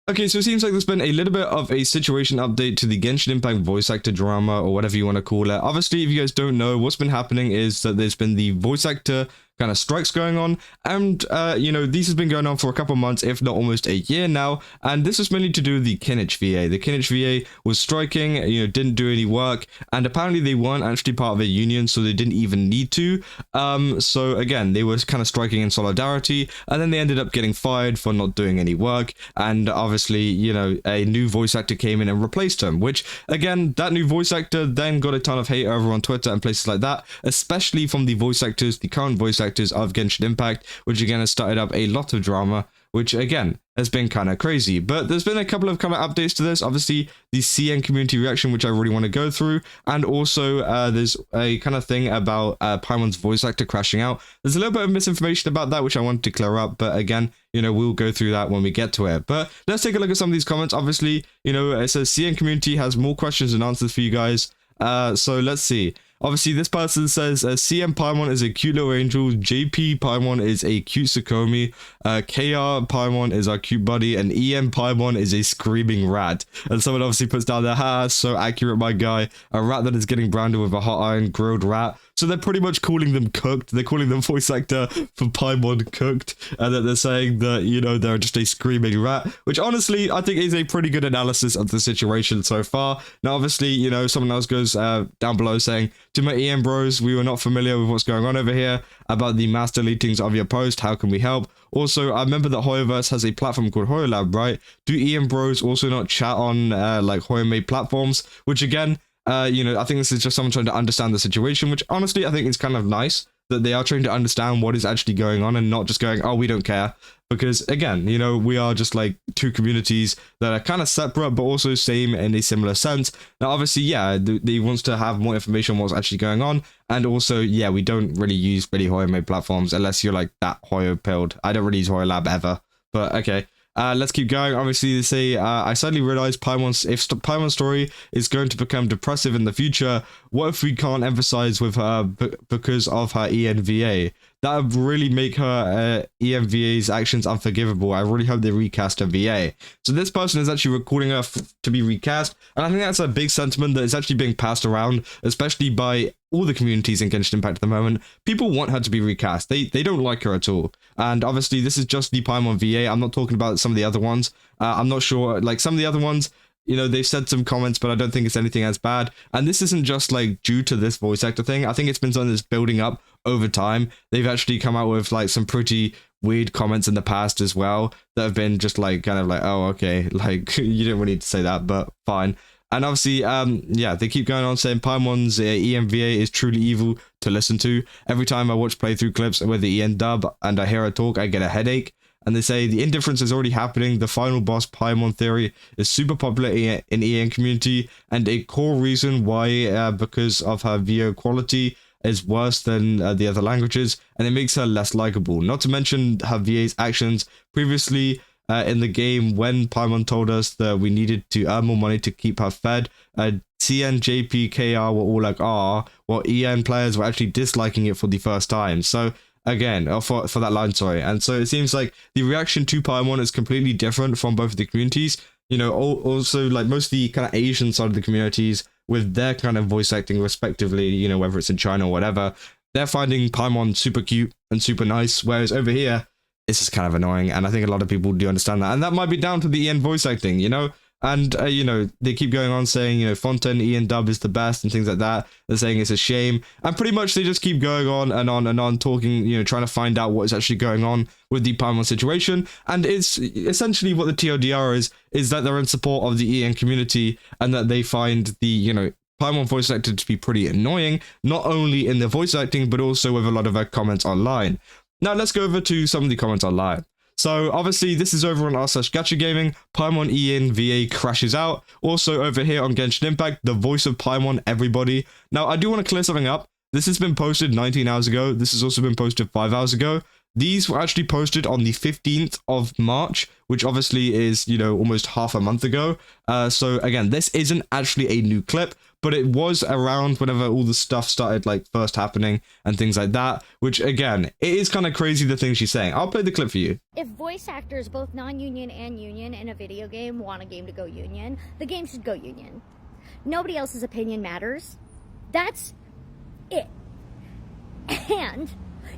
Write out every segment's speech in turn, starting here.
Okay, so it seems like there's been a little bit of a situation update to the Genshin Impact voice actor drama, or whatever you want to call it. Obviously, if you guys don't know, what's been happening is that there's been the voice actor kind of strikes going on, and these have been going on for a couple months, if not almost a year now, and this was mainly to do with the Genshin VA. The Genshin VA was striking, didn't do any work, and apparently they weren't actually part of a union, so they didn't even need to. So again, they were kind of striking in solidarity, and then they ended up getting fired for not doing any work, and obviously, a new voice actor came in and replaced him, which, again, that new voice actor then got a ton of hate over on Twitter and places like that, especially from the current voice actors of Genshin Impact, which again has started up a lot of drama, which again has been kind of crazy. But there's been a couple of kind of updates to this. Obviously, the CN community reaction, which I really want to go through, and also there's a kind of thing about Paimon's voice actor crashing out. There's a little bit of misinformation about that, which I wanted to clear up, but again, we'll go through that when we get to it. But let's take a look at some of these comments. Obviously, it says CN community has more questions than answers for you guys. So let's see. Obviously, this person says CM Paimon is a cute little angel, JP Paimon is a cute Sukomi, KR Paimon is our cute buddy, and EM Paimon is a screaming rat. And someone obviously puts down there, ha, so accurate, my guy, a rat that is getting branded with a hot iron grilled rat. So they're pretty much calling them cooked. They're calling them voice actor for Paimon cooked, and that they're saying that, they're just a screaming rat, which honestly, I think is a pretty good analysis of the situation so far. Now, obviously, someone else goes down below saying, to my EM bros, we were not familiar with what's going on over here about the mass deletings of your post. How can we help? Also, I remember that HoYoverse has a platform called HoYoLab, right? Do EM bros also not chat on like HoYo-made platforms? Which again, I think this is just someone trying to understand the situation, which honestly I think is kind of nice that they are trying to understand what is actually going on and not just going, oh, we don't care. Because again, we are just like two communities that are kind of separate, but also same in a similar sense. Now, obviously, yeah, they wants to have more information on what's actually going on. And also, yeah, we don't really use really Hoyo-made platforms unless you're like that Hoyo pilled. I don't really use HoYoLab ever, but okay. Let's keep going. Obviously, they say, I suddenly realized if Paimon's story is going to become depressive in the future, what if we can't emphasize with her because of her ENVA? That would really make her ENVA's actions unforgivable. I really hope they recast her VA. So this person is actually recording her to be recast, and I think that's a big sentiment that is actually being passed around, especially by all the communities in Genshin Impact at the moment. People want her to be recast. They don't like her at all. And obviously, this is just the Paimon VA. I'm not talking about some of the other ones. I'm not sure, like some of the other ones, they've said some comments, but I don't think it's anything as bad. And this isn't just like due to this voice actor thing. I think it's been something that's building up over time. They've actually come out with like some pretty weird comments in the past as well that have been just like kind of like, oh, okay, like you didn't really need to say that, but fine. And obviously, yeah, they keep going on saying Paimon's EMVA is truly evil to listen to. Every time I watch playthrough clips with the EN dub and I hear her talk, I get a headache. And they say the indifference is already happening. The final boss Paimon theory is super popular in EN community, and a core reason why, because of her VO quality, is worse than the other languages, and it makes her less likable. Not to mention her VA's actions previously in the game when Paimon told us that we needed to earn more money to keep her fed. CN, JP, KR were all like, while EN players were actually disliking it for the first time. So again, for that line, sorry. And so it seems like the reaction to Paimon is completely different from both of the communities. Also like most of the kind of Asian side of the communities with their kind of voice acting respectively, whether it's in China or whatever, they're finding Paimon super cute and super nice, whereas over here, this is kind of annoying, and I think a lot of people do understand that, and that might be down to the EN voice acting, and they keep going on saying, Fontaine EN dub is the best and things like that. They're saying it's a shame, and pretty much they just keep going on and on and on talking, trying to find out what is actually going on with the Paimon situation. And it's essentially what the TLDR is that they're in support of the EN community, and that they find the Paimon voice actor to be pretty annoying, not only in the voice acting but also with a lot of her comments online. Now let's go over to some of the comments online. So obviously this is over on r/gacha gaming. Paimon EN VA crashes out. Also over here on Genshin Impact, the voice of Paimon, everybody. Now I do want to clear something up. This has been posted 19 hours ago. This has also been posted 5 hours ago. These were actually posted on the 15th of March, which obviously is, almost half a month ago. So again, this isn't actually a new clip, but it was around whenever all the stuff started like first happening and things like that, which again, it is kind of crazy the things she's saying. I'll play the clip for you. If voice actors, both non-union and union, in a video game want a game to go union, the game should go union. Nobody else's opinion matters. That's it. And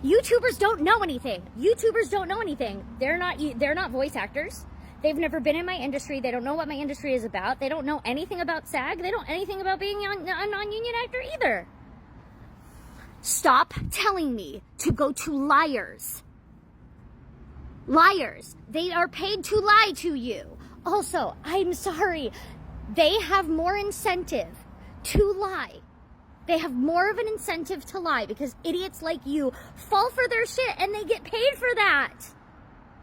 YouTubers don't know anything. YouTubers don't know anything. They're not voice actors. They've never been in my industry. They don't know what my industry is about. They don't know anything about SAG. They don't know anything about being a non-union actor either. Stop telling me to go to liars. Liars. They are paid to lie to you. Also, I'm sorry. They have more incentive to lie. They have more of an incentive to lie because idiots like you fall for their shit and they get paid for that.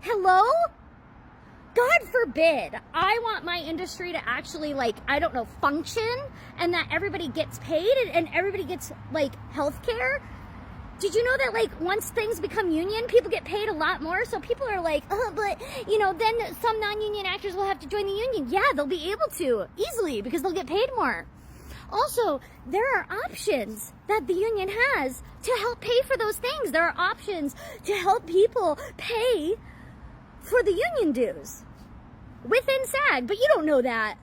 Hello? God forbid. I want my industry to actually, like, I don't know, function, and that everybody gets paid and everybody gets, like, healthcare. Did you know that, like, once things become union, people get paid a lot more? So people are like, oh, but, you know, then some non-union actors will have to join the union. Yeah, they'll be able to, easily, because they'll get paid more. Also, there are options that the union has to help pay for those things. There are options to help people pay for the union dues within SAG, but you don't know that.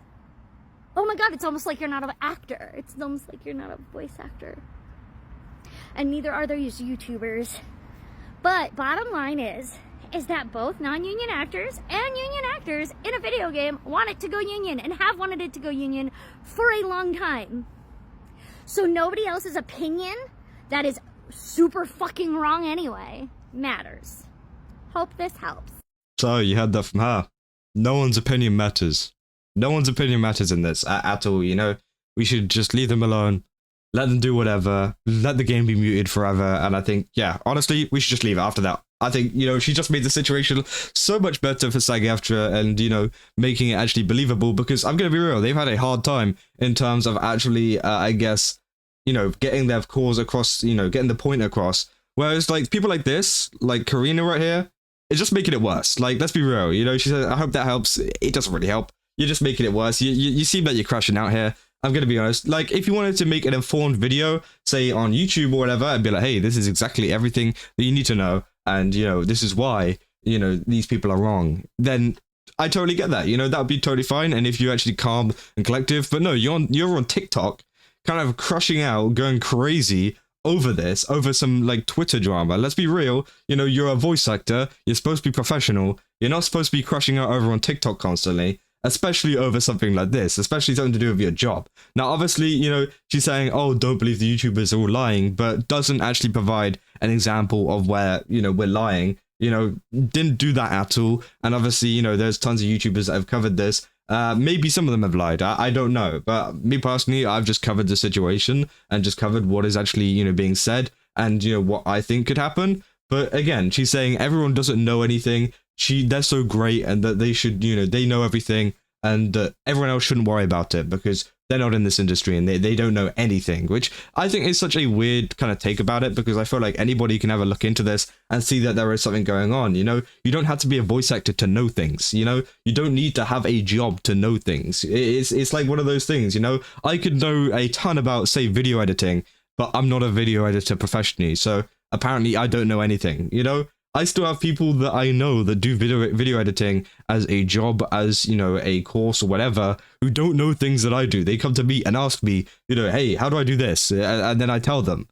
Oh my God, it's almost like you're not an actor. It's almost like you're not a voice actor. And neither are those YouTubers. But bottom line is that both non-union actors and union actors in a video game want it to go union and have wanted it to go union for a long time. So nobody else's opinion that is super fucking wrong anyway matters. Hope this helps. So you heard that from her. No one's opinion matters. No one's opinion matters in this at all, you know? We should just leave them alone. Let them do whatever. Let the game be muted forever. And I think, yeah, honestly, we should just leave it after that. I think, you know, she just made the situation so much better for SAG-AFTRA and, you know, making it actually believable, because I'm going to be real, they've had a hard time in terms of actually, I guess, you know, getting their cause across, you know, getting the point across. Whereas, like, people like this, like Karina right here, is just making it worse. Like, let's be real, you know, she said, I hope that helps. It doesn't really help. You're just making it worse. You seem like you're crashing out here. I'm going to be honest, like, if you wanted to make an informed video, say on YouTube or whatever, and be like, hey, this is exactly everything that you need to know, and, you know, this is why, you know, these people are wrong, then I totally get that, you know, that would be totally fine, and if you're actually calm and collective, but no, you're on TikTok, kind of crushing out, going crazy over this, over some, like, Twitter drama. Let's be real, you know, you're a voice actor, you're supposed to be professional, you're not supposed to be crushing out over on TikTok constantly, especially over something like this, especially something to do with your job. Now, obviously, you know, she's saying, oh, don't believe the YouTubers are all lying, but doesn't actually provide an example of where, you know, we're lying. You know, didn't do that at all. And obviously, you know, there's tons of YouTubers that have covered this. Maybe some of them have lied. I don't know. But me personally, I've just covered the situation and just covered what is actually, you know, being said and, you know, what I think could happen. But again, she's saying everyone doesn't know anything. They're so great and that they should, you know, they know everything and everyone else shouldn't worry about it because they're not in this industry and they don't know anything, which I think is such a weird kind of take about it, because I feel like anybody can have a look into this and see that there is something going on. You know, you don't have to be a voice actor to know things, you know, you don't need to have a job to know things. It's like one of those things, you know, I could know a ton about, say, video editing, but I'm not a video editor professionally, so apparently I don't know anything, you know. I still have people that I know that do video editing as a job, as, you know, a course or whatever, who don't know things that I do. They come to me and ask me, you know, hey, how do I do this? And then I tell them.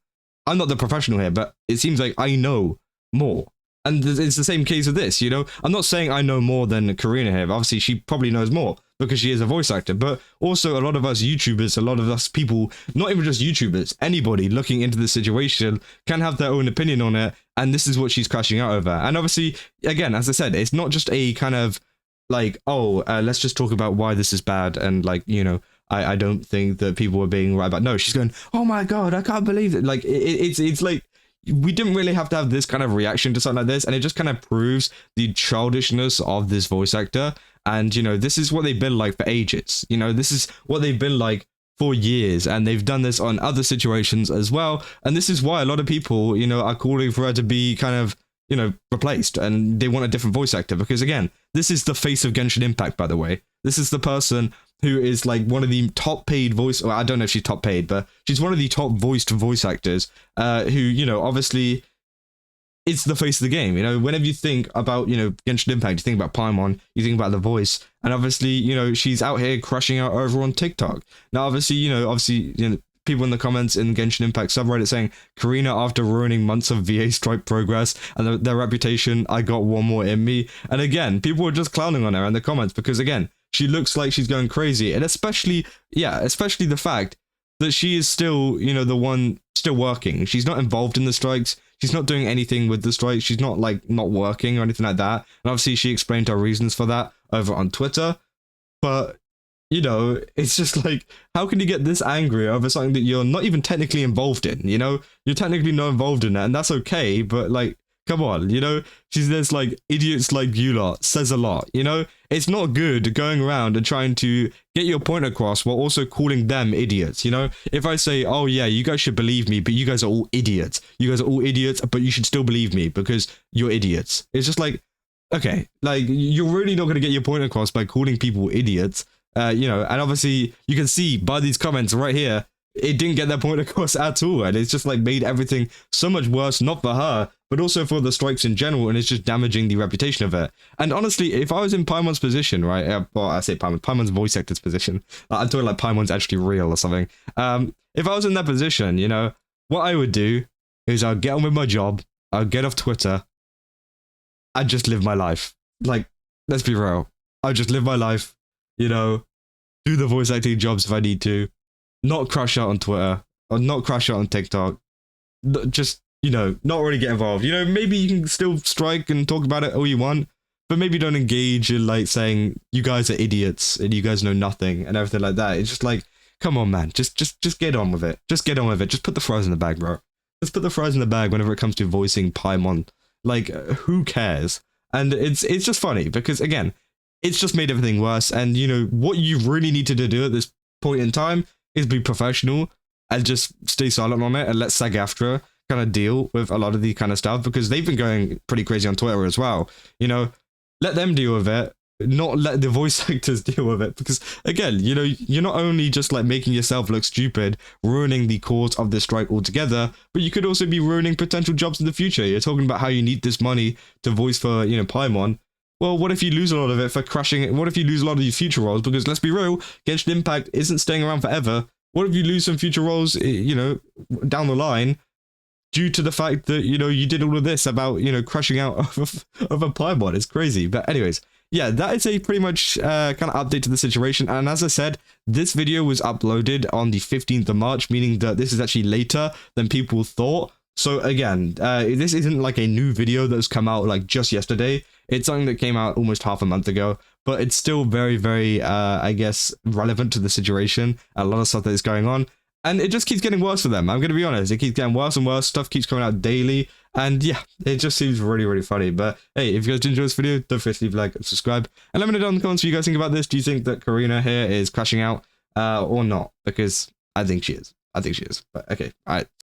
I'm not the professional here, but it seems like I know more. And it's the same case with this, you know? I'm not saying I know more than Karina here. Obviously, she probably knows more because she is a voice actor. But also, a lot of us YouTubers, a lot of us people, not even just YouTubers, anybody looking into the situation can have their own opinion on it. And this is what she's crashing out over. And obviously, again, as I said, it's not just a kind of like, oh, let's just talk about why this is bad. And like, you know, I don't think that people are being right about. No, she's going, oh my God, I can't believe it. Like, it's like, we didn't really have to have this kind of reaction to something like this, and it just kind of proves the childishness of this voice actor. And, you know, this is what they've been like for ages. You know, this is what they've been like for years, and they've done this on other situations as well. And this is why a lot of people, you know, are calling for her to be kind of, you know, replaced, and they want a different voice actor, because again, this is the face of Genshin Impact, by the way. This is the person who is like one of the top paid voice, well, I don't know if she's top paid, but she's one of the top voiced voice actors, who, you know, obviously it's the face of the game. You know, whenever you think about, you know, Genshin Impact, you think about Paimon, you think about the voice, and obviously, you know, she's out here crushing out over on TikTok. Now, obviously, you know, people in the comments in Genshin Impact subreddit saying, Karina, after ruining months of VA strike progress and their reputation, I got one more in me. And again, people were just clowning on her in the comments because, again, she looks like she's going crazy. And especially the fact that she is still, you know, the one still working. She's not involved in the strikes. She's not doing anything with the strikes. She's not, like, not working or anything like that. And obviously she explained her reasons for that over on Twitter. But, you know, it's just like, how can you get this angry over something that you're not even technically involved in, you know? You're technically not involved in it, and that's okay, but, like, come on, you know? There's, like, idiots like you lot says a lot, you know? It's not good going around and trying to get your point across while also calling them idiots, you know? If I say, oh yeah, you guys should believe me, but you guys are all idiots. You guys are all idiots, but you should still believe me because you're idiots. It's just like, okay, like, you're really not going to get your point across by calling people idiots. You know, and obviously you can see by these comments right here, it didn't get their point across at all, and it's just like made everything so much worse, not for her, but also for the strikes in general, and it's just damaging the reputation of it. And honestly, if I was in Paimon's position, right, well, I say Paimon's voice actor's position, I'm talking like Paimon's actually real or something. If I was in that position, you know, what I would do is I'd get on with my job, I'd get off Twitter, I'd just live my life. Like, let's be real, I'd just live my life, you know, do the voice acting jobs if I need to, not crash out on Twitter, or not crash out on TikTok, just, you know, not really get involved. You know, maybe you can still strike and talk about it all you want, but maybe don't engage in, like, saying, you guys are idiots, and you guys know nothing, and everything like that. It's just like, come on, man, just get on with it. Just get on with it. Just put the fries in the bag, bro. Just put the fries in the bag whenever it comes to voicing Paimon. Like, who cares? And it's just funny, because, again, it's just made everything worse, and, you know, what you really need to do at this point in time is be professional and just stay silent on it and let SAG-AFTRA kind of deal with a lot of the kind of stuff, because they've been going pretty crazy on Twitter as well. You know, let them deal with it, not let the voice actors deal with it, because, again, you know, you're not only just, like, making yourself look stupid, ruining the cause of the strike altogether, but you could also be ruining potential jobs in the future. You're talking about how you need this money to voice for, you know, Paimon. Well, what if you lose a lot of it for crashing it? What if you lose a lot of your future roles? Because let's be real, Genshin Impact isn't staying around forever. What if you lose some future roles, you know, down the line, due to the fact that, you know, you did all of this about, you know, crashing out of a Paimon? It's crazy. But anyways, yeah, that is a pretty much kind of update to the situation. And as I said, this video was uploaded on the 15th of March, meaning that this is actually later than people thought. So again, this isn't like a new video that's come out like just yesterday. It's something that came out almost half a month ago, but it's still very, very, I guess, relevant to the situation. A lot of stuff that is going on, and it just keeps getting worse for them. I'm going to be honest. It keeps getting worse and worse. Stuff keeps coming out daily, and yeah, it just seems really, really funny. But hey, if you guys did enjoy this video, don't forget to leave a like and subscribe. And let me know down in the comments what you guys think about this. Do you think that Karina here is crashing out or not? Because I think she is. I think she is. But okay, all right.